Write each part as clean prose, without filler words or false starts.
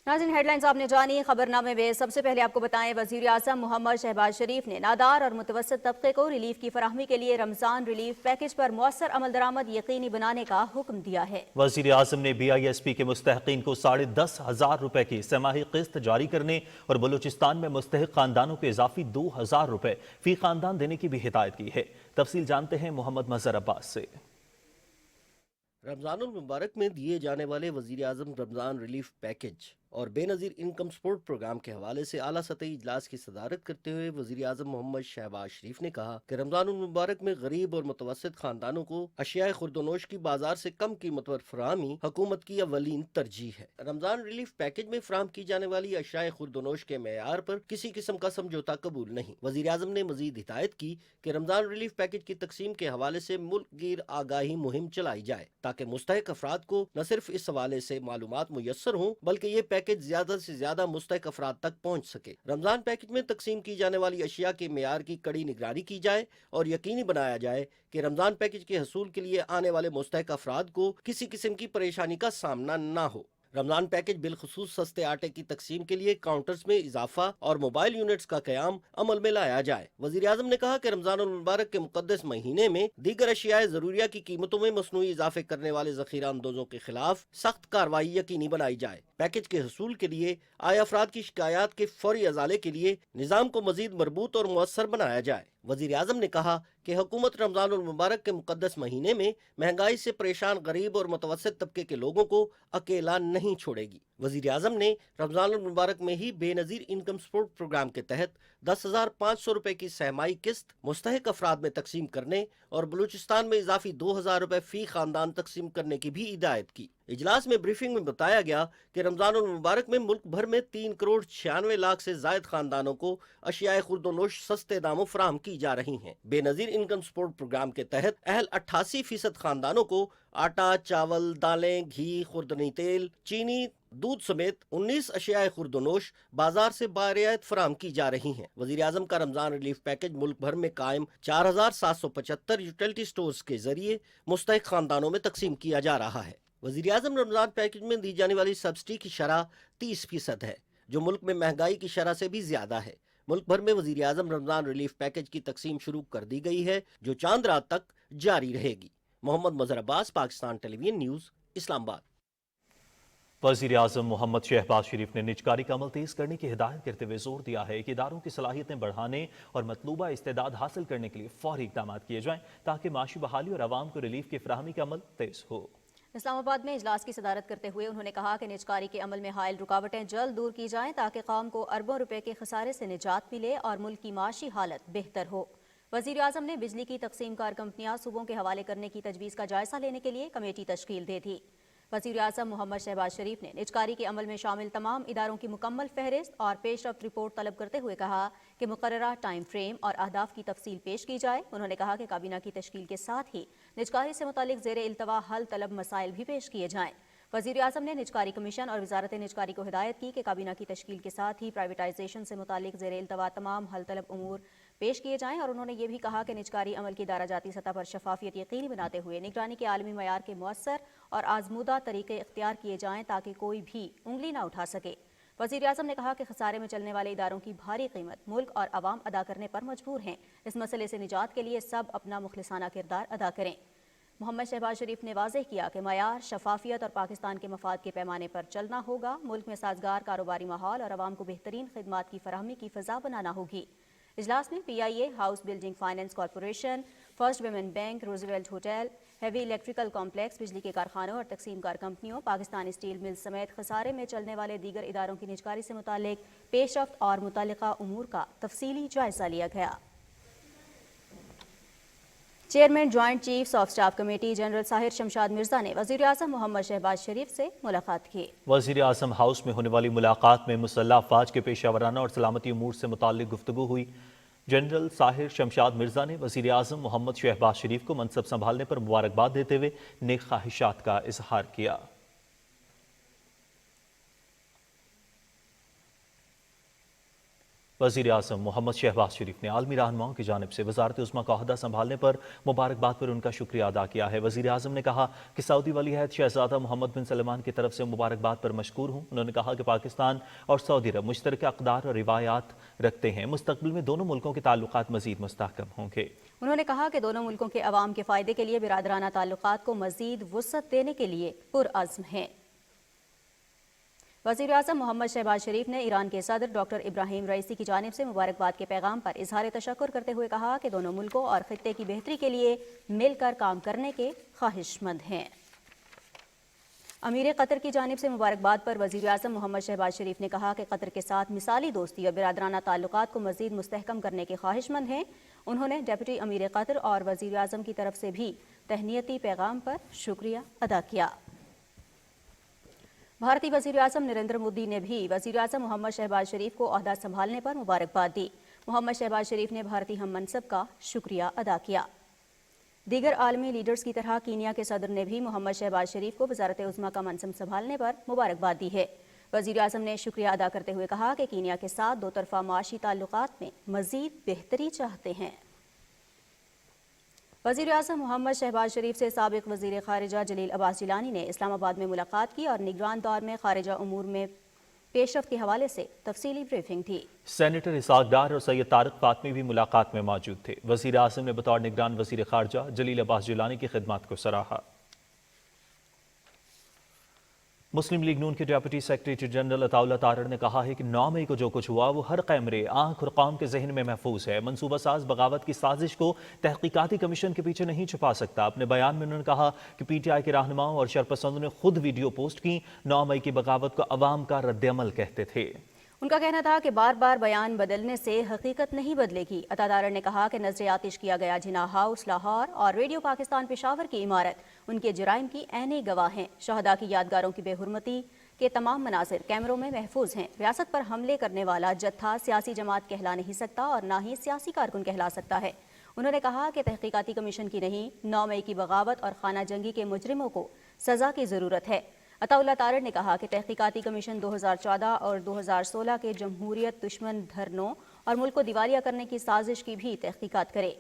नाज़रीन, हेडलाइंस आपने जानी। खबरनामे में सबसे पहले आपको बताएं, वज़ीर आज़म मोहम्मद शहबाज शरीफ ने नादार और मुतवस्सित तबके को रिलीफ की फराहमी के लिए रमज़ान रिलीफ पैकेज पर मौसर अमल दरामद यकीनी बनाने का हुक्म दिया है। वज़ीर आज़म ने BISP के मुस्तहिकीन को 10,500 रुपए की सेमाही किस्त जारी करने और बलूचिस्तान में मुस्तहिक खानदानों को इजाफी 2,000 रुपए फी खानदान देने की भी हिदायत की है। तफसील जानते हैं मोहम्मद मज़हर अब्बास से। रमज़ानुल मुबारक में दिए जाने वाले वज़ीर आज़म रमज़ान रिलीफ पैकेज और बेनज़ीर इनकम सपोर्ट प्रोग्राम के हवाले से आला सतही इजलास की सदारत करते हुए वज़ीर आज़म मोहम्मद शहबाज शरीफ ने कहा कि रमज़ानुल मुबारक में गरीब और मुतवस्सित खानदानों को अशियाए खुर्दोनोश की बाजार से कम कीमत पर फराहमी हुकूमत की अवलीन तरजीह है। रमज़ान रिलीफ पैकेज में फराहम की जाने वाली अशियाए खुर्दोनोश के मेयार पर किसी किस्म का समझौता कबूल नहीं। वज़ीर आज़म ने मजीद हिदायत की कि रमज़ान रिलीफ पैकेज की तकसीम के हवाले से मुल्क गिर आगाही मुहिम चलाई जाए ताकि मुस्तहिक अफराद को न सिर्फ इस हवाले से मालूमात मुयस्सर हों बल्कि ये पैकेज ज्यादा से ज्यादा मुस्तहिक अफराद तक पहुँच सके। रमजान पैकेज में तकसीम की जाने वाली अशिया के मेयार की कड़ी निगरानी की जाए और यकीनी बनाया जाए कि रमजान पैकेज के हसूल के लिए आने वाले मुस्तहिक अफराद को किसी किस्म की परेशानी का सामना न हो। रमजान पैकेज बिलखुसूस सस्ते आटे की तकसीम के लिए काउंटर्स में इजाफा और मोबाइल यूनिट्स का कयाम अमल में लाया जाए। वज़ीर आज़म ने कहा कि रमजानुल मुबारक के मुक़द्दस महीने में दीगर अशियाए ज़रूरिया की कीमतों में मसनूई इजाफे करने वाले ज़ख़ीरा अंदोज़ों के खिलाफ सख्त कार्रवाई यकीनी बनाई जाए। पैकेज के हसूल के लिए आए अफराद की शिकायत के फौरी अजाले के लिए निज़ाम को मजीद मरबूत और मुअस्सर बनाया जाए। वज़ीर आज़म ने कहा कि हुकूमत रमज़ानुल मुबारक के मुक़द्दस महीने में महंगाई से परेशान गरीब और मुतवस्सित तबके के लोगों को अकेला नहीं छोड़ेगी। वज़ीर आज़म ने रमज़ानुल मुबारक में ही बेनज़ीर इनकम सपोर्ट प्रोग्राम के तहत 10,500 रुपए की सहमाई किस्त मुस्तहिक अफराद में तकसीम करने और बलूचिस्तान में इजाफी 2,000 रुपए फी खानदान तकसीम करने की भी हिदायत की। इजलास में ब्रीफिंग में बताया गया कि रमज़ानुल मुबारक में मुल्क भर में 3,96,00,000 से जायद खानदानों को अशियाए खुर्दोनोश सस्ते दामों फराहम की जा रही हैं। बेनज़ीर इनकम सपोर्ट प्रोग्राम के तहत अहल 88% खानदानों को आटा, चावल, दालें, घी, खुर्दनी तेल, चीनी, दूध समेत 19 अशियाए खुर्दोनोश बाजार से बारियात फराहम की जा रही हैं। वज़ीर आज़म का रमज़ान रिलीफ पैकेज मुल्क भर में कायम 4,775 यूटिलिटी स्टोर्स के जरिए मुस्तहिक खानदानों में तकसीम किया जा रहा है। वज़ीर आज़म रमज़ान पैकेज में दी जाने वाली सब्सिडी की शरह 30% है, जो मुल्क में महंगाई की शरह से भी ज्यादा है। मुल्क भर में वज़ीर आज़म रमज़ान रिलीफ पैकेज की तकसीम शुरू कर दी गई है, जो चांद रात तक जारी रहेगी। Mohammad Mazhar Abbas, Pakistan television news, Islamabad. वज़ीर आज़म मोहम्मद शहबाज शरीफ ने निजकारी का अमल तेज़ करने की हिदायत करते हुए जोर दिया है कि इदारों की सलाहियतें बढ़ाने और मतलूबा इस्तेदाद हासिल करने के लिए फौरी इक़दाम किए जाएँ ताकि माशी बहाली और आवाम को रिलीफ की फराहमी का अमल तेज़ हो। इस्लामाबाद में इजलास की सदारत करते हुए उन्होंने कहा कि निजकारी के अमल में हायल रुकावटें जल्द दूर की जाएं ताकि कौम को अरबों रुपए के खसारे से निजात मिले और मुल्क की माशी हालत बेहतर हो। वज़ीर आज़म ने बिजली की तकसीम कार कंपनियां सूबों के हवाले करने की तजवीज़ का जायजा लेने के लिए कमेटी तश्कील दे दी। वज़ीर आज़म मोहम्मद शहबाज शरीफ ने निजकारी के अमल में शामिल तमाम इदारों की मुकम्मल फहरिस्त और पेशरफ्त रिपोर्ट तलब करते हुए कहा कि मुकर्ररा टाइम फ्रेम और अहदाफ की तफसील पेश की जाए। उन्होंने कहा कि काबीना की तश्कील के साथ ही निजकारी से मुतालिक ज़ेर इल्तवा हल तलब मसाइल भी पेश किए जाएँ। वज़ीर आज़म ने निजकारी कमीशन और वजारत निजकारी को हिदायत की कि काबीना की तश्कील के साथ ही प्राइवेटाइजेशन से मुतालिक ज़ेर इल्तवा तमाम हल तलब उमूर पेश किए जाएँ। और उन्होंने ये भी कहा कि निजकारी अमल की दारा जाती सतह पर शफाफियत यकीनी बनाते हुए निगरानी के आलमी मयार के मुअस्सर और आजमूदा तरीके इख्तियार किए जाएँ ताकि कोई भी उंगली न उठा सके। वज़ीर आज़म ने कहा कि खसारे में चलने वाले इदारों की भारी कीमत मुल्क और अवाम अदा करने पर मजबूर हैं। इस मसले से निजात के लिए सब अपना मुखलिसाना किरदार अदा करें। मोहम्मद शहबाज शरीफ ने वाज़ेह किया कि मयार, शफाफियत और पाकिस्तान के मफाद के पैमाने पर चलना होगा। मुल्क में साजगार कारोबारी माहौल और आवाम को बेहतरीन खिदमात की फराहमी की फ़ज़ा बनाना होगी। इजलास में PIA, house building finance corporation, first women bank, Roosevelt hotel, heavy electrical complex, बिजली के कारखानों और तकसीम कार कंपनियों, पाकिस्तानी स्टील मिल समेत खसारे में चलने वाले दीगर इदारों की निजकारी से मुतालिक पेशरफ्त और मुतल्लिका उमूर का तफसीली जायजा लिया गया। Chairman joint chiefs of staff committee general Sahir Shamshad Mirza ने वज़ीर आज़म मोहम्मद शहबाज शरीफ से मुलाकात की। वज़ीर आज़म हाउस में होने वाली मुलाकात में मुसल्लह अफ़वाज के पेशावराना और सलामती उमूर से मुताल्लिक़ गुफ्तगू हुई। जनरल साहिर शमशाद मिर्जा ने वज़ीर आज़म मोहम्मद शहबाज शरीफ को मनसब संभालने पर मुबारकबाद देते हुए नेक ख्वाहिशात का इजहार किया। वज़ीर आज़म मोहम्मद शहबाज शरीफ ने आलमी रहनुमाओं की जानिब से वज़ारत उज़्मा का ओहदा संभालने पर मुबारकबाद पर उनका शुक्रिया अदा किया है। वज़ीर आज़म ने कहा कि सऊदी वली अहद शहज़ादा मोहम्मद बिन सलमान की तरफ से मुबारकबाद पर मशकूर हूँ। उन्होंने कहा कि पाकिस्तान और सऊदी अरब मुश्तरका अक़दार और रिवायात रखते हैं। मुस्तक़बिल में दोनों मुल्कों के ताल्लुकात मज़ीद मुस्तहकम होंगे। उन्होंने कहा कि दोनों मुल्कों के अवाम के फ़ायदे के लिए बिरादराना ताल्लुकात को मज़ीद वुसअत देने के लिए पुरअज़्म हैं। वज़ीर आज़म मोहम्मद शहबाज शरीफ ने ईरान के सदर डॉक्टर इब्राहिम रईसी की जानिब से मुबारकबाद के पैगाम पर इजहार तशक्कुर करते हुए कहा कि दोनों मुल्कों और खित्ते की बेहतरी के लिए मिलकर काम करने के ख्वाहिशमंद हैं। अमीर कतर की जानिब से मुबारकबाद पर वज़ीर आज़म मोहम्मद शहबाज शरीफ ने कहा कि कतर के साथ मिसाली दोस्ती और बिरादराना ताल्लुकात को मज़ीद मुस्तहकम करने के ख्वाहिशमंद हैं। उन्होंने डिप्टी अमीर कतर और वज़ीर आज़म की तरफ से भी तहनीती पैगाम पर शुक्रिया अदा किया। भारतीय वज़ीर आज़म नरेंद्र मोदी ने भी वज़ीर आज़म मोहम्मद शहबाज शरीफ को ओहदा संभालने पर मुबारकबाद दी। मोहम्मद शहबाज शरीफ ने भारतीय हम मनसब का शुक्रिया अदा किया। दीगर आलमी लीडर्स की तरह कीनिया के सदर ने भी मोहम्मद शहबाज शरीफ को वज़ारत उज़्मा का मनसब संभालने पर मुबारकबाद दी है। वज़ीर आज़म ने शुक्रिया अदा करते हुए कहा कि कीनिया के साथ दो तरफ़ा माशी ताल्लुकात में मज़ीद बेहतरी चाहते हैं। वज़ीर आज़म मोहम्मद शहबाज शरीफ से साबिक़ वज़ीर ख़ारिजा जलील अब्बास जिलानी ने इस्लामाबाद में मुलाकात की और निगरान दौर में ख़ारिजा उमूर में पेशरफ्त के हवाले से तफसीली ब्रीफिंग थी। सेनेटर इसाक डार और सैयद तारिक फातमी भी मुलाकात में मौजूद थे। वज़ीर आज़म ने बतौर निगरान वज़ीर ख़ारिजा जलील अब्बास जिलानी की खिदमत को सराहा। मुस्लिम लीग नून के deputy secretary general Attaullah Tarar ने कहा है कि 9 मई को जो कुछ हुआ वो हर कैमरे, आंख और कौम के जहन में महफूज है। मनसूबा साज बगावत की साजिश को तहकीकाती कमीशन के पीछे नहीं छुपा सकता। अपने बयान में उन्होंने कहा कि PTI के रहनुमाओं और शरपसंदों ने खुद वीडियो पोस्ट की। 9 मई की बगावत को अवाम का रद्द-ए-अमल कहते थे। उनका कहना था कि बार बार बयान बदलने से हकीकत नहीं बदलेगी। अतादार ने कहा कि नजर आतिश किया गया जिन्ना हाउस लाहौर और रेडियो पाकिस्तान पेशावर की इमारत उनके जराइम की ऐने गवाह हैं। शहदा की यादगारों की बेहुरमती के तमाम मनाजिर कैमरों में महफूज हैं। रियासत पर हमले करने वाला जत्था सियासी जमात कहला नहीं सकता और ना ही सियासी कारकुन कहला सकता है। उन्होंने कहा कि तहकीकाती कमीशन की नहीं, 9 मई की बगावत और खाना जंगी के मुजरिमों को सजा की ज़रूरत है। अताउल्लाह तारड़ ने कहा कि तहकीकाती कमीशन 2014 और 2016 के जमहूरियत दुश्मन धरनों और मुल्क को दिवालिया करने की साजिश की भी तहकीकात करे।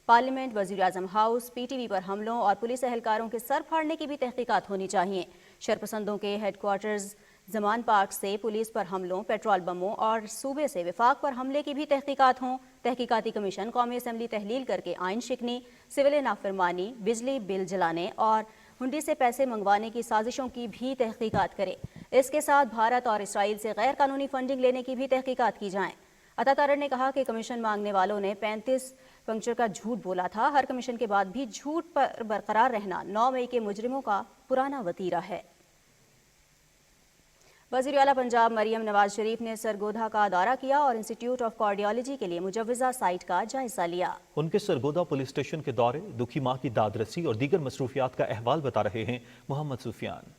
पार्लियामेंट, वज़ीर आज़म हाउस, PTV पर हमलों और पुलिस एहलकारों के सर फाड़ने की भी तहकीकात होनी चाहिए। शरपसंदों के हेडक्वार्टर्स जमान पार्क से पुलिस पर हमलों, पेट्रोल बमों और सूबे से विफाक पर हमले की भी तहकीकात हों। तहकीकाती कमीशन कौमी असम्बली तहलील करके आइन शिकनी, सिविल नाफरमानी, बिजली बिल जलाने और हुंडी से पैसे मंगवाने की साजिशों की भी तहकीकात करे। इसके साथ भारत और इसराइल से गैर कानूनी फंडिंग लेने की भी तहकीकात की जाए। अतातारड़ ने कहा कि कमीशन मांगने वालों ने 35 पंक्चर का झूठ बोला था। हर कमीशन के बाद भी झूठ पर बरकरार रहना 9 मई के मुजरिमों का पुराना वतीरा है। वज़ीर आला पंजाब मरियम नवाज शरीफ ने सरगोधा का दौरा किया और इंस्टीट्यूट ऑफ कार्डियोलॉजी के लिए मुजव्वज़ा साइट का जायजा लिया। उनके सरगोधा पुलिस स्टेशन के दौरे, दुखी माँ की दादरसी और दीगर मसरूफियात का अहवाल बता रहे हैं मोहम्मद सुफियान।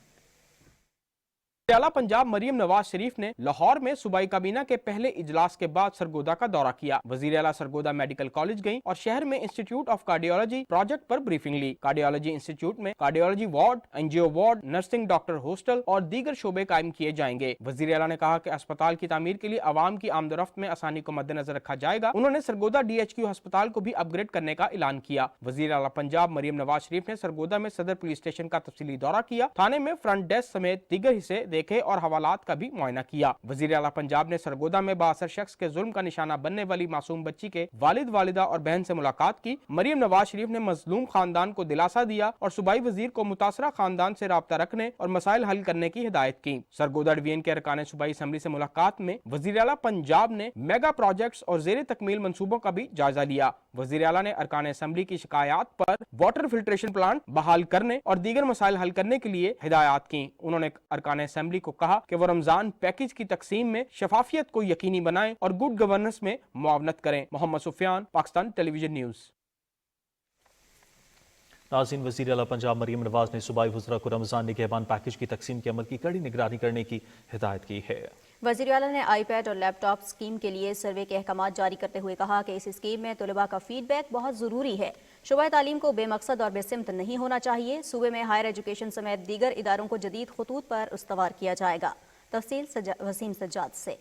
आला पंजाब मरियम नवाज शरीफ ने लाहौर में सूबाई काबीना के पहले इजलास के बाद सरगोदा का दौरा किया। वज़ीर आला सरगोदा मेडिकल कॉलेज गईं और शहर में इंस्टीट्यूट ऑफ कार्डियोलॉजी प्रोजेक्ट पर ब्रीफिंग ली। कार्डियोलॉजी इंस्टीट्यूट में cardiology ward, NGO ward, nursing doctor hostel और दीगर शोबे कायम किए जाएंगे। वज़ीर आला ने कहा कि अस्पताल की तामीर के लिए आवाम की आमदोरफ्त में आसानी को मद्देनजर रखा जाएगा। उन्होंने सरगोदा DHQ अस्पताल को भी अपग्रेड करने का ऐलान किया। वज़ीर आला पंजाब मरियम नवाज शरीफ ने सरगोदा में सदर पुलिस स्टेशन का तफसीली दौरा किया, थाने में फ्रंट डेस्क समेत दीगर हिस्से देखे और हवालात का भी मुआयना किया। वज़ीर आला पंजाब ने सरगोदा में बासर शख्स के जुल्म का निशाना बनने वाली मासूम बच्ची के वालिद, वालिदा और बहन से मुलाकात की। मरियम नवाज शरीफ ने मजलूम खानदान को दिलासा दिया और सूबाई वजीर को मुतासरा खानदान से राब्ता रखने और मसाइल हल करने की हिदायत की। सरगोदा डिवीजन के अरकान सूबाई असम्बली से मुलाकात में वज़ीर आला पंजाब ने मेगा प्रोजेक्ट्स और ज़ेरे तकमील मंसूबों का भी जायजा लिया। वज़ीर आला ने अरकान असम्बली की शिकायत पर वाटर फिल्ट्रेशन प्लांट बहाल करने और दीगर मसाइल हल करने के लिए हिदायत की। उन्होंने अरकान असम्बली को कहा कि वो रमजान पैकेज की तकसीम में शफाफियत को यकीनी बनाएं और गुड गवर्नेंस में मुआवनत करें। Mohammad Sufiyan, Pakistan television news. नाज़रीन, वज़ीर आला पंजाब मरियम नवाज ने सूबाई वज़रा को रमजान निगहबान पैकेज की तकसीम के अमल की कड़ी निगरानी करने की हिदायत की है। वज़ीर आला ने iPad और लैपटॉप स्कीम के लिए सर्वे के अहकाम जारी करते हुए कहा कि इस स्कीम में तलबा का फीडबैक बहुत ज़रूरी है। शुबा तालीम को बेमकसद और बेसिमत नहीं होना चाहिए। सूबे में हायर एजुकेशन समेत दीगर इदारों को जदीद खतूत पर उस्तवार किया जाएगा। तफसील वसीम सज्जाद से।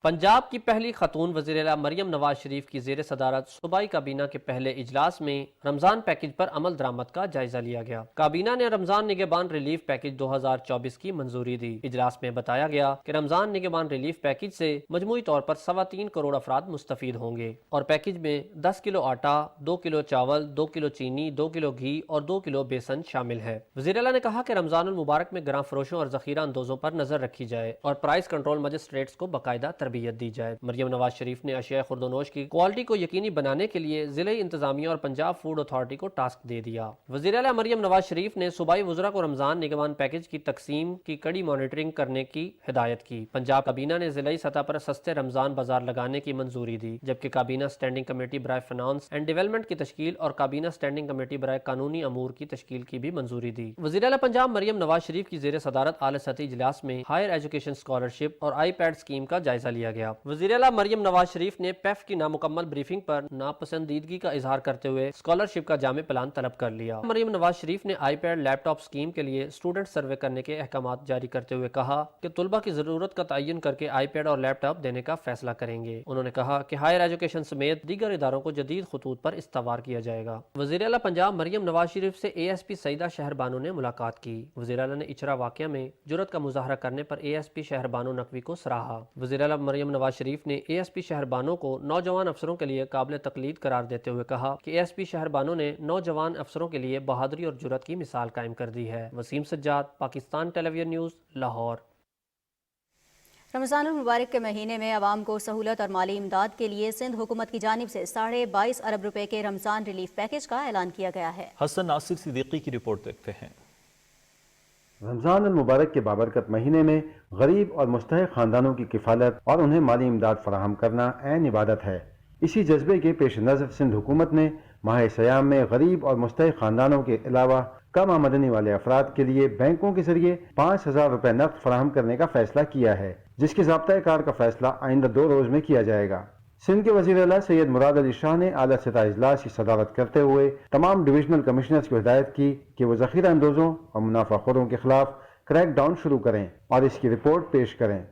पंजाब की पहली खतून वज़ीर आला मरियम नवाज शरीफ की ज़ेर सदारत सूबाई काबीना के पहले इजलास में रमज़ान पैकेज पर अमल दरामद का जायजा लिया गया। काबीना ने रमज़ान निगहबान रिलीफ पैकेज 2024 की मंजूरी दी। इजलास में बताया गया कि रमज़ान निगहबान रिलीफ पैकेज से मजमूई तौर पर 3.25 करोड़ अफराद मुस्तफीद होंगे और पैकेज में 10 किलो आटा, 2 किलो चावल, 2 किलो चीनी, 2 किलो घी और 2 किलो बेसन शामिल है। वज़ीर आला ने कहा कि रमज़ानुल मुबारक में ग्रां फरोशों और ज़ख़ीरा अंदोज़ों पर नजर रखी जाए और प्राइस कंट्रोल मजिस्ट्रेट्स को बाकायदा तरबियत दी जाए। मरियम नवाज शरीफ ने अशिया खुर्दोनोश की क्वालिटी को यकीनी बनाने के लिए जिले इंतजामिया और पंजाब फूड अथॉरिटी को टास्क दे दिया। वज़ीर आला मरियम नवाज शरीफ ने सूबाई वज़रा को रमजान निगहबान पैकेज की तकसीम की कड़ी मॉनिटरिंग करने की हिदायत की। पंजाब काबीना ने जिलाई सतह पर सस्ते रमजान बाजार लगाने की मंजूरी दी, जबकि काबीना स्टैंडिंग कमेटी बराए फाइनेंस एंड डेवलपमेंट की तश्कील और काबीना स्टैंडिंग कमेटी बराए कानूनी अमूर की तश्कील की भी मंजूरी दी। वज़ीर आला पंजाब मरियम नवाज शरीफ की ज़ेर सदारत आला सतही इजलास में हायर एजुकेशन स्कॉलरशिप और आई-पैड स्कीम का जायजा लिया गया। वज़ीर आला मरियम नवाज शरीफ ने पैफ की नामुकम्मल ब्रीफिंग पर नापसंदीदगी का इजहार करते हुए स्कॉलरशिप का जामे प्लान तलब कर लिया। मरियम नवाज शरीफ ने आई-पैड लैपटॉप स्कीम के लिए स्टूडेंट सर्वे करने के अहकामात जारी करते हुए कहा कि तुलबा की जरूरत का तयन करके आई-पैड और लैपटॉप देने का फैसला करेंगे। उन्होंने कहा कि हायर एजुकेशन समेत दीगर इदारों को जदीद खतूत पर इस्तवार किया जाएगा। वज़ीर आला पंजाब मरियम नवाज शरीफ से ASP सईदा शहरबानो ने मुलाकात की। वज़ीर आला ने इचरा वाक़या में जुर्रत का मुजाहरा करने पर ASP शहरबानो नकवी को सराहा। वज़ीर आला मरियम नवाज शरीफ ने ASP शहरबानो को नौजवान अफसरों के लिए काबिल तकलीद करार देते हुए कहा कि ASP शहरबानो ने नौजवान अफसरों के लिए बहादुरी और जुर्रत की मिसाल कायम कर दी है। Waseem Sajjad, Pakistan television news, Lahore. रमज़ानुल मुबारक के महीने में आवाम को सहूलत और माली इमदाद के लिए सिंध हुकूमत की जानिब से 22.5 अरब रुपए के रमज़ान रिलीफ पैकेज का ऐलान किया गया है। हसन नासिर सिद्दीकी की रिपोर्ट देखते हैं। रमज़ान मुबारक के बाबरकत महीने में गरीब और मुस्तहिक़ ख़ानदानों की किफ़ालत और उन्हें माली इमदाद फराहम करना ऐन इबादत है। इसी जज्बे के पेश नज़र सिंध हुकूमत ने माह सयाम में गरीब और मुस्तहिक़ ख़ानदानों के अलावा कम आमदनी वाले अफराद के लिए बैंकों के जरिए 5,000 रुपये नक़द फराहम करने का फैसला किया है, जिसके ज़ाब्ता कार का फैसला आइंदा 2 रोज़ में किया जाएगा। सिंध के वज़ीर आला सैयद मुराद अली शाह ने आला सतह इजलास की सदारत करते हुए तमाम डिविजनल कमिश्नर्स को हिदायत की कि वो ज़ख़ीरा अंदोज़ों और मुनाफाखोरों के खिलाफ क्रैक डाउन शुरू करें और इसकी रिपोर्ट पेश करें।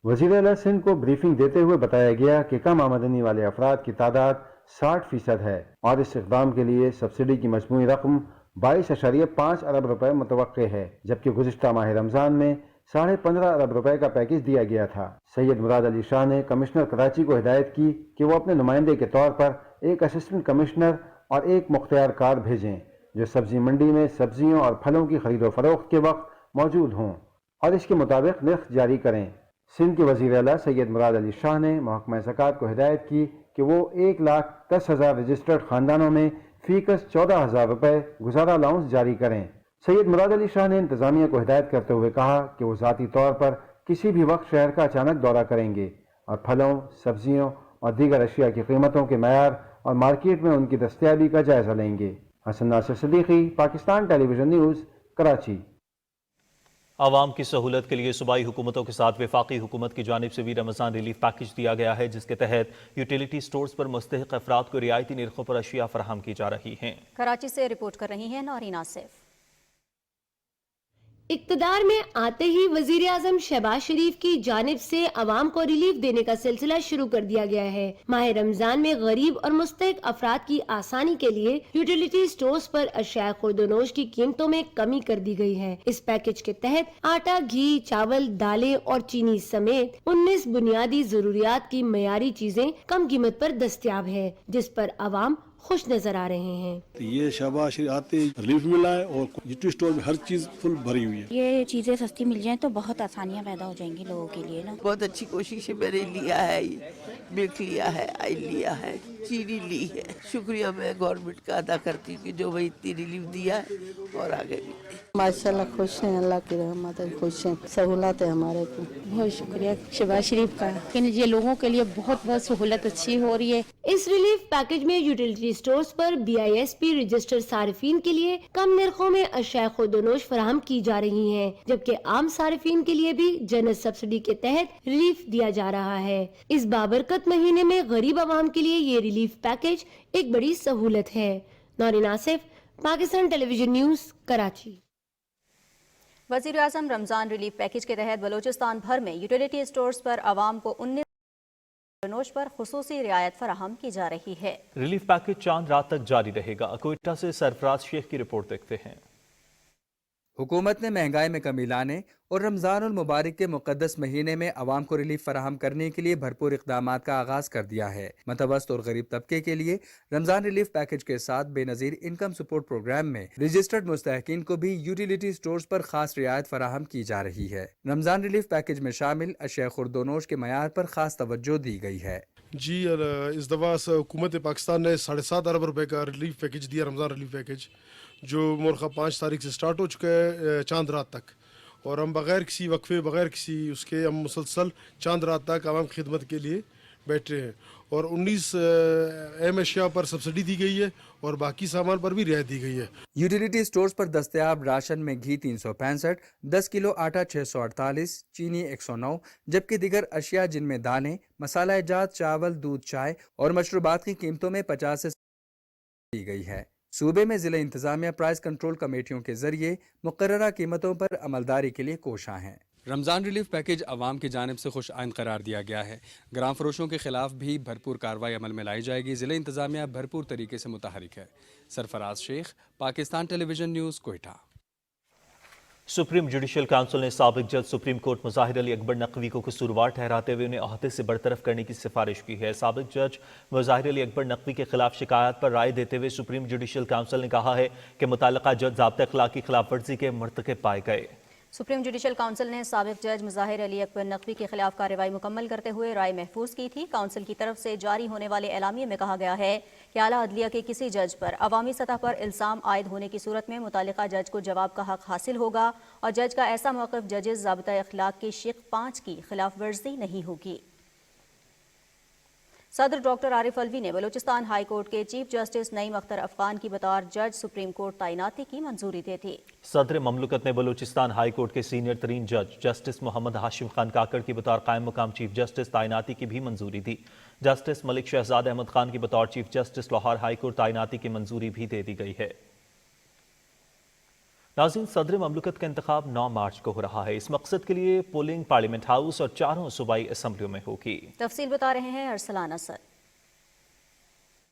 वज़ीर आला सिंध को ब्रीफिंग देते हुए बताया गया कि कम आमदनी वाले अफराद की तादाद 60% है और इस इक़दाम के लिए सब्सिडी की मजमूई रकम 22.5 अरब रुपए मुतवक्के है, जबकि गुज़िश्ता माह रमज़ान में 15.5 अरब रुपए का पैकेज दिया गया था। सैयद मुराद अली शाह ने कमिश्नर कराची को हिदायत की कि वो अपने नुमाइंदे के तौर पर एक असिस्टेंट कमिश्नर और एक मुख्तियार कार भेजें जो सब्जी मंडी में सब्जियों और फलों की खरीदो फरोख्त के वक्त मौजूद हों और इसके मुताबिक निर्ख जारी करें। सिंध के वज़ीर आला सैयद मुराद अली शाह ने महकमा ज़कात को हिदायत की कि वो 1,10,000 रजिस्टर्ड ख़ानदानों में फ़ीकस 14,000 रुपये गुजारा अलाउंस जारी करें। सैयद मुराद अली शाह ने इंतज़ामिया को हिदायत करते हुए कहा कि वो ज़ाती तौर पर किसी भी वक्त शहर का अचानक दौरा करेंगे और फलों, सब्जियों और दीगर अशिया की कीमतों के मयार और मार्केट में उनकी दस्तयाबी का जायजा लेंगे। Hasan Nasir Siddiqui, Pakistan television news, Karachi. आवाम की सहूलत के लिए सूबाई हुकूमतों के साथ वफाकी हुकूमत की जानिब से भी रमज़ान रिलीफ पैकेज दिया गया है, जिसके तहत यूटिलिटी स्टोर्स पर मुस्तहिक़ अफराद को रियायती निर्खों पर अशिया फराहम की जा रही हैं। कराची से रिपोर्ट कर रही हैं नौरीन आसिफ। इक़्तिदार में आते ही वजीर आजम शहबाज शरीफ की जानिब से अवाम को रिलीफ देने का सिलसिला शुरू कर दिया गया है। माह रमजान में गरीब और मुस्तहिक़ अफराद की आसानी के लिए यूटिलिटी स्टोर्स पर अशिया खुर्दोनोश की कीमतों में कमी कर दी गई है। इस पैकेज के तहत आटा, घी, चावल, दालें और चीनी समेत 19 बुनियादी जरूरियात की मयारी चीजें कम कीमत पर दस्तयाब है, जिस पर अवाम खुश नजर आ रहे हैं। ये शाबाश आते रिलीफ मिला है और यूटिलिटी स्टोर में हर चीज फुल भरी हुई है। ये चीजें सस्ती मिल जाएं तो बहुत आसानियां पैदा हो जाएंगी लोगों के लिए ना। बहुत अच्छी कोशिश है, मैंने लिया है, मिल्क लिया है, ऑयल लिया है, चीनी ली है। शुक्रिया मैं गवर्नमेंट का अदा करती हूँ जो भाई इतनी रिलीफ दिया है और आगे भी। माशाल्लाह खुश हैं, अल्लाह की रहमत है, खुश हैं, सहूलत है हमारे को। बहुत शुक्रिया शहबाज शरीफ का, ये लोगों के लिए बहुत बहुत सहूलत अच्छी हो रही है। इस रिलीफ पैकेज में यूटिलिटी स्टोर्स पर BISP रजिस्टर्ड सारिफीन के लिए कम निर्खों में अशिया खुर्दोनोश फराहम की जा रही हैं, जबकि आम सारिफीन के लिए भी जनरल सब्सिडी के तहत रिलीफ दिया जा रहा है। इस बाबरकत महीने में गरीब आवाम के लिए ये रिलीफ पैकेज एक बड़ी सहूलत है। Naureen Asif, Pakistan television news, Karachi. वज़ीर आज़म रमज़ान रिलीफ पैकेज के तहत बलोचिस्तान भर में यूटिलिटी स्टोर्स पर आवाम को 19 नोश पर खुसूसी रियायत फराहम की जा रही है। रिलीफ पैकेज चांद रात तक जारी रहेगा। कोयटा से सरफराज शेख की रिपोर्ट देखते हैं। हुकूमत ने महंगाई में कमी लाने और रमज़ानुल मुबारक के मुक़द्दस महीने में आवाम को रिलीफ फराहम करने के लिए भरपूर इक़दामात का आगाज़ कर दिया है। मतवस्त और गरीब तबके के लिए रमज़ान रिलीफ पैकेज के साथ बेनज़ीर इनकम सपोर्ट प्रोग्राम में रजिस्टर्ड मुस्तहकीन को भी यूटिलिटी स्टोर्स पर खास रियायत फराहम की जा रही है। रमज़ान रिलीफ पैकेज में शामिल अशिया खुर्दोनोश के मयार पर खास तवज्जो दी गई है। जी, इस दफ़ा हुकूमत पाकिस्तान ने 7.5 अरब रुपए का रिलीफ पैकेज दिया, रमज़ान रिलीफ पैकेज, जो मुल्क 5 तारीख से स्टार्ट हो चुका है चांद रात तक, और हम बग़ैर किसी वक्फे, बग़ैर किसी उसके हम मुसलसल चांद रात तक आवाम की खिदमत के लिए बैठ रहे हैं। और 19 अहम अशिया पर सब्सिडी दी गई है और बाकी सामान पर भी रियायत दी गई है। यूटिलिटी स्टोर्स पर दस्तयाब राशन में घी 365, 10 किलो आटा 648, चीनी 109, जबकि दिगर अशिया जिनमें दालें, मसाला जात, चावल, दूध, चाय और मशरूबात की कीमतों में 50 से दी गई है। सूबे में ज़िला इंतज़ामिया प्राइस कंट्रोल कमेटियों के जरिए मुकर्ररा कीमतों पर अमलदारी के लिए कोशां हैं। रमज़ान रिलीफ पैकेज अवाम की जानिब से खुश आइंद करार दिया गया है। ग्राम फरोशों के खिलाफ भी भरपूर कार्रवाई अमल में लाई जाएगी। ज़िला इंतज़ामिया भरपूर तरीके से मुतहरिक है। Sarfaraz Sheikh, Pakistan television news, Quetta. Supreme judicial council ने साबिक जज सुप्रीम कोर्ट मुज़ाहिर अली अकबर नकवी को कसूरवार ठहराते हुए उन्हें अहदे से बरतरफ करने की सिफारिश की है। साबिक जज मुज़ाहिर अली अकबर नकवी के खिलाफ शिकायत पर राय देते हुए सुप्रीम जुडिशल काउंसिल ने कहा है कि मुताल्लिका जज ज़ाब्ता अखलाक की खिलाफ वर्जी के मर्तकब पाए गए। सुप्रीम जुडिशल काउंसिल ने साबिक जज मुज़ाहिर अली अकबर नकवी के खिलाफ कार्रवाई मुकम्मल करते हुए राय महफूज की थी। काउंसिल की तरफ से जारी होने वाले एलामिये में कहा गया है कि आला अदलिया के किसी जज पर अवामी सतह पर इल्ज़ाम आयद होने की सूरत में मुताल्लिका जज को जवाब का हक हासिल होगा और जज का ऐसा मौक़िफ़ जजेस ज़ाब्ता अखलाक की शिक 5 की खिलाफ वर्जी नहीं होगी। सदर डॉक्टर आरिफ अलवी ने बलूचिस्तान हाई कोर्ट के चीफ जस्टिस नईम अख्तर अफगान की बतौर जज सुप्रीम कोर्ट तैनाती की मंजूरी दे दी। सदर ममलकत ने बलूचिस्तान हाई कोर्ट के सीनियर तरीन जज जस्टिस मोहम्मद हाशिम खान काकड़ की बतौर कायम मुकाम चीफ जस्टिस तैनाती की भी मंजूरी दी। जस्टिस मलिक शहजाद अहमद खान की बतौर chief justice Lahore high court तैनाती की मंजूरी भी दे दी गई है। नाज़रीन, सदर ममलकत का इंतखाब 9 मार्च को हो रहा है। इस मकसद के लिए पोलिंग पार्लियामेंट हाउस और 4 सूबाई असम्बलियों में होगी। तफसील बता रहे हैं अरसलान असद।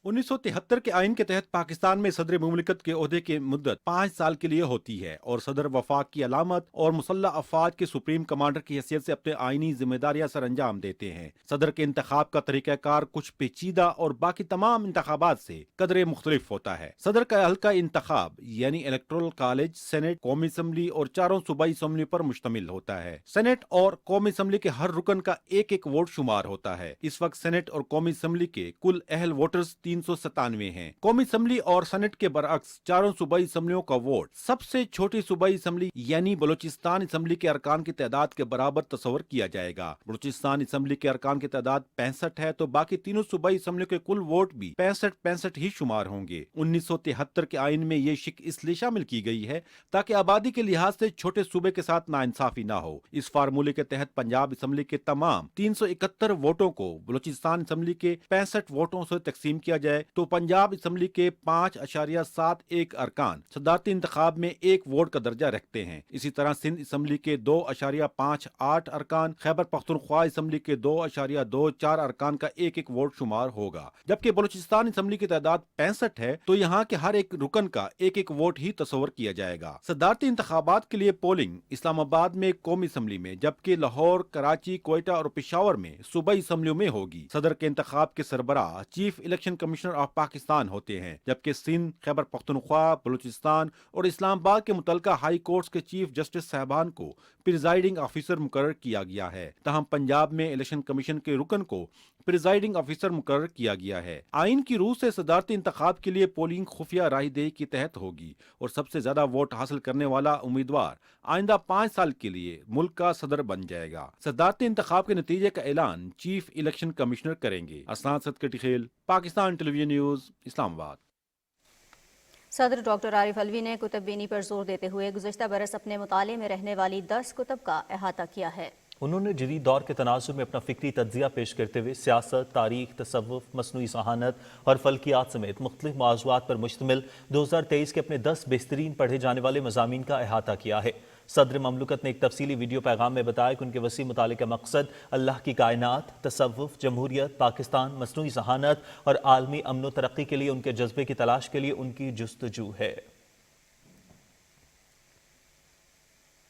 1973 के आइन के तहत पाकिस्तान में सदर मुमलिकत के ओहदे की मुद्दत 5 साल के लिए होती है और सदर वफाक की अलामत और मुसल्लह अफवाज के सुप्रीम कमांडर की हैसियत से अपने आइनी जिम्मेदारियां सर अंजाम देते हैं। सदर के इंतखाब का तरीक़ाकार कुछ पेचीदा और बाकी तमाम इंतखाबात से कदरे मुख्तलिफ होता है। सदर का हल्का इंतखाब यानी इलेक्टोरल कॉलेज, सेनेट, कौमी असम्बली और 4 सूबाई असम्बली पर मुश्तमिल होता है। सेनेट और कौमी असम्बली के हर रुकन का एक एक वोट शुमार होता है। इस वक्त सेनेट और कौमी असम्बली के कुल अहल वोटर्स 397 हैं। कौमी असम्बली और सेनेट के बरअक्स 4 सूबाई असम्बलियों का वोट सबसे छोटी सूबाई असम्बली यानी बलूचिस्तान असम्बली के अरकान की तादाद के बराबर तस्वर किया जाएगा। बलूचिस्तान असम्बली के अरकान की तादाद 65 है तो बाकी तीनों सूबाई असम्बलियों के कुल वोट भी 65 ही शुमार होंगे। 1973 के आइन में ये शिक इसलिए शामिल की गई है ताकि आबादी के लिहाज से छोटे सूबे के साथ नाइंसाफी ना हो। इस फार्मूले के तहत पंजाब असम्बली के तमाम 371 वोटों को बलूचिस्तान असम्बली के 65 वोटों से तकसीम किया जाए तो पंजाब असम्बली के 5.71 अरकान सदारती इंतखाब में 1 वोट का दर्जा रखते हैं। इसी तरह सिंध असम्बली के 2.58 अरकान, खैबर पख्तूनख्वा असम्बली के 2.24 अरकान का 1 वोट शुमार होगा। जबकि बलूचिस्तान असम्बली की तादाद 65 है तो यहाँ के हर एक रुकन का 1 वोट ही तस्वर किया जाएगा। सदारती इंतखाबात के लिए पोलिंग इस्लामाबाद में कौमी असम्बली में, जबकि लाहौर, कराची, कोयटा और पेशावर में सूबाई असम्बलियों में होगी। सदर के इंतखाब के सरबराह chief election commissioner of Pakistan होते हैं, जबकि सिंध, खैबर पख्तूनख्वा, बलूचिस्तान और इस्लामाबाद के मुतल्लिका हाई कोर्ट्स के चीफ जस्टिस साहबान को प्रिजाइडिंग ऑफिसर मुकर्रर किया गया है। तहम पंजाब में इलेक्शन कमीशन के रुकन को प्रिजाइडिंग ऑफिसर मुकर्रर किया गया है। आइन की रूह से सदारती इंतखाब के लिए पोलिंग खुफिया राहदही के तहत होगी और सबसे ज्यादा वोट हासिल करने वाला उम्मीदवार आइंदा 5 साल के लिए मुल्क का सदर बन जाएगा। सदारती इंतखाब के नतीजे का ऐलान चीफ इलेक्शन कमिश्नर करेंगे। असनाद सदकटी खेल, पाकिस्तान टेलीविजन न्यूज, इस्लामाबाद। सदर डॉक्टर आरिफ अलवी ने कुतुब बीनी पर जोर देते हुए गुज़श्ता बरस अपने मुताले में रहने वाली 10 कुतुब का अहाता किया है। उन्होंने जदीद दौर के तनाज़ुर में अपना फ़िक्री तज्ज़िया पेश करते हुए सियासत, तारीख, तसव्वुफ़, मसनूई ज़हानत और फ़ल्कियात समेत मुख्तलिफ मौज़ूआत पर मुश्तमिल 2023 के अपने 10 बेहतरीन पढ़े जाने वाले मज़ामीन का अहाता किया है। صدر مملکت نے ایک تفصیلی ویڈیو پیغام میں بتایا کہ ان کے وسیع مطالعے کا مقصد اللہ کی کائنات، تصوف، جمہوریت، پاکستان، مصنوعی ذہانت اور عالمی امن و ترقی کے لیے ان کے جذبے کی تلاش کے لیے ان کی جستجو ہے۔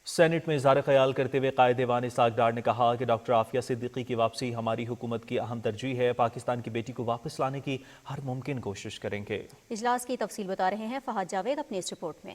سینٹ میں اظہار خیال کرتے ہوئے قائد ایوان اسحاق ڈار نے کہا کہ ڈاکٹر عافیہ صدیقی کی واپسی ہماری حکومت کی اہم ترجیح ہے۔ پاکستان کی بیٹی کو واپس لانے کی ہر ممکن کوشش کریں گے۔ اجلاس کی تفصیل بتا رہے ہیں فہد جاوید اپنی اس رپورٹ میں۔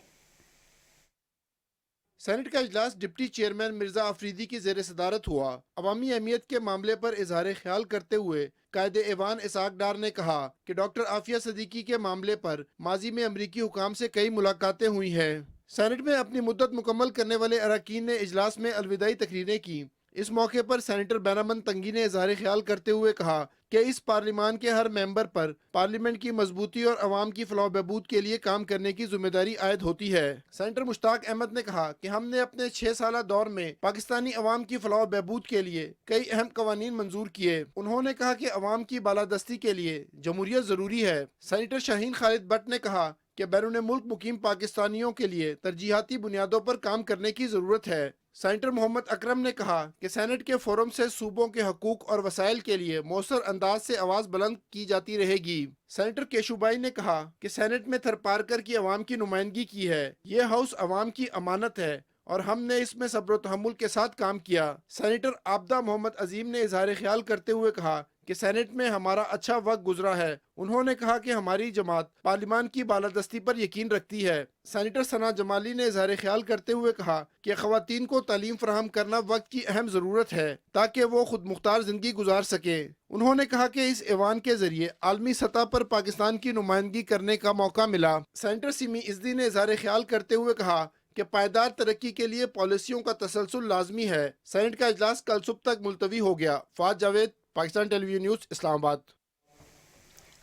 سینٹ کا اجلاس ڈپٹی چیئرمین مرزا آفریدی کی زیر صدارت ہوا۔ عوامی اہمیت کے معاملے پر اظہار خیال کرتے ہوئے قائد ایوان اسحاق ڈار نے کہا کہ ڈاکٹر عافیہ صدیقی کے معاملے پر ماضی میں امریکی حکام سے کئی ملاقاتیں ہوئی ہیں۔ سینٹ میں اپنی مدت مکمل کرنے والے اراکین نے اجلاس میں الوداعی تقریریں کی۔ اس موقع پر سینیٹر بینامن تنگی نے اظہار خیال کرتے ہوئے کہا کہ اس پارلیمان کے ہر ممبر پر پارلیمنٹ کی مضبوطی اور عوام کی فلاح و بہبود کے لیے کام کرنے کی ذمہ داری عائد ہوتی ہے۔ سینیٹر مشتاق احمد نے کہا کہ ہم نے اپنے 6 سالہ دور میں پاکستانی عوام کی فلاح و بہبود کے لیے کئی اہم قوانین منظور کیے۔ انہوں نے کہا کہ عوام کی بالادستی کے لیے جمہوریت ضروری ہے۔ سینیٹر شاہین خالد بٹ نے کہا کہ بیرون ملک مقیم پاکستانیوں کے لیے ترجیحاتی بنیادوں پر کام کرنے کی ضرورت ہے۔ سینیٹر محمد اکرم نے کہا کہ سینٹ کے فورم سے صوبوں کے حقوق اور وسائل کے لیے مؤثر انداز سے آواز بلند کی جاتی رہے گی۔ سینیٹر کیشوبائی نے کہا کہ سینٹ میں تھرپارکر کی عوام کی نمائندگی کی ہے۔ یہ ہاؤس عوام کی امانت ہے اور ہم نے اس میں صبر و تحمل کے ساتھ کام کیا۔ سینیٹر عابدہ محمد عظیم نے اظہار خیال کرتے ہوئے کہا کہ سینٹ میں ہمارا اچھا وقت گزرا ہے۔ انہوں نے کہا کہ ہماری جماعت پارلیمان کی بالادستی پر یقین رکھتی ہے۔ سینیٹر ثنا جمالی نے اظہار خیال کرتے ہوئے کہا کہ خواتین کو تعلیم فراہم کرنا وقت کی اہم ضرورت ہے تاکہ وہ خود مختار زندگی گزار سکیں۔ انہوں نے کہا کہ اس ایوان کے ذریعے عالمی سطح پر پاکستان کی نمائندگی کرنے کا موقع ملا۔ سینیٹر سیمی ازدی نے اظہار خیال کرتے ہوئے کہا کہ پائیدار ترقی کے لیے پالیسیوں کا تسلسل لازمی ہے۔ سینٹ کا اجلاس کل صبح تک ملتوی ہو گیا۔ فہد جاوید، پاکستان ٹیلی ویژن نیوز، اسلام آباد۔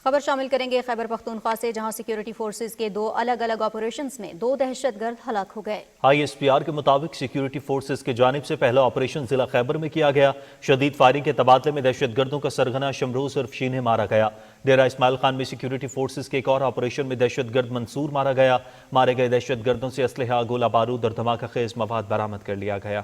خبر شامل کریں گے خیبر پختونخوا سے، جہاں سیکیورٹی فورسز کے 2 الگ الگ آپریشنز میں 2 دہشت گرد ہلاک ہو گئے۔ ISPR کے مطابق سیکیورٹی فورسز کی جانب سے پہلا آپریشن ضلع خیبر میں کیا گیا۔ شدید فائرنگ کے تبادلے میں دہشت گردوں کا سرغنہ شمروز عرف شینہ مارا گیا۔ ڈیرہ اسماعیل خان میں سیکیورٹی فورسز کے ایک اور آپریشن میں دہشت گرد منصور مارا گیا۔ مارے گئے دہشت گردوں سے اسلحہ، گولہ بارود اور دھماکہ خیز مواد برآمد کر لیا گیا۔